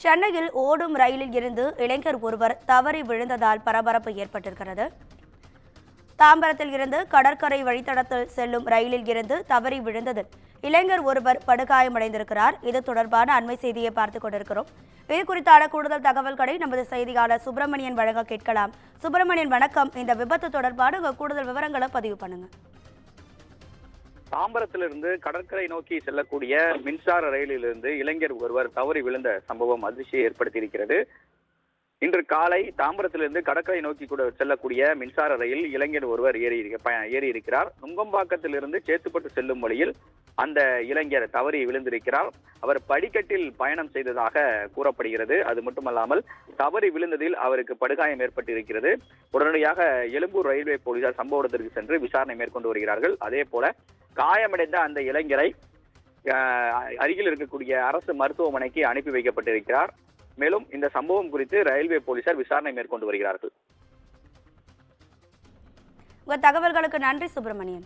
சென்னையில் ஓடும் ரயிலில் இருந்து இளைஞர் ஒருவர் தவறி விழுந்ததால் பரபரப்பு ஏற்பட்டிருக்கிறது. தாம்பரத்தில் இருந்து கடற்கரை வழித்தடத்தில் செல்லும் ரயிலில் இருந்து தவறி விழுந்ததில் இளைஞர் ஒருவர் படுகாயமடைந்திருக்கிறார். இது தொடர்பான அண்மை செய்தியை பார்த்துக் கொண்டிருக்கிறோம். இது குறித்தான கூடுதல் தகவல்களை நமது செய்தியாளர் சுப்பிரமணியன் வழங்க கேட்கலாம். சுப்பிரமணியன் வணக்கம். இந்த விபத்து தொடர்பான கூடுதல் விவரங்களை பதிவு பண்ணுங்க. தாம்பரத்திலிருந்து கடற்கரை நோக்கி செல்லக்கூடிய மின்சார ரயிலிலிருந்து இளைஞர் ஒருவர் தவறி விழுந்த சம்பவம் அதிர்ச்சியை ஏற்படுத்தியிருக்கிறது. இன்று காலை தாம்பரத்திலிருந்து கடற்கரை நோக்கி கூட செல்லக்கூடிய மின்சார ரயில் இளைஞர் ஒருவர் ஏறி இருக்கிறார். நுங்கம்பாக்கத்திலிருந்து சேத்துப்பட்டு செல்லும் வழியில் அந்த இளைஞர் தவறி விழுந்திருக்கிறார். அவர் படிக்கட்டில் பயணம் செய்ததாக கூறப்படுகிறது. அது மட்டுமல்லாமல் தவறி விழுந்ததில் அவருக்கு படுகாயம் ஏற்பட்டிருக்கிறது. உடனடியாக எழும்பூர் ரயில்வே போலீசார் சம்பவ இடத்திற்கு சென்று விசாரணை மேற்கொண்டு வருகிறார்கள். அதே போல காயமடைந்த அந்த இளைஞரை அருகில் இருக்கக்கூடிய அரசு மருத்துவமனைக்கு அனுப்பி வைக்கப்பட்டிருக்கிறார். மேலும் இந்த சம்பவம் குறித்து ரயில்வே போலீசார் விசாரணை மேற்கொண்டு வருகிறார்கள். உங்கள் தகவல்களுக்கு நன்றி சுப்பிரமணியன்.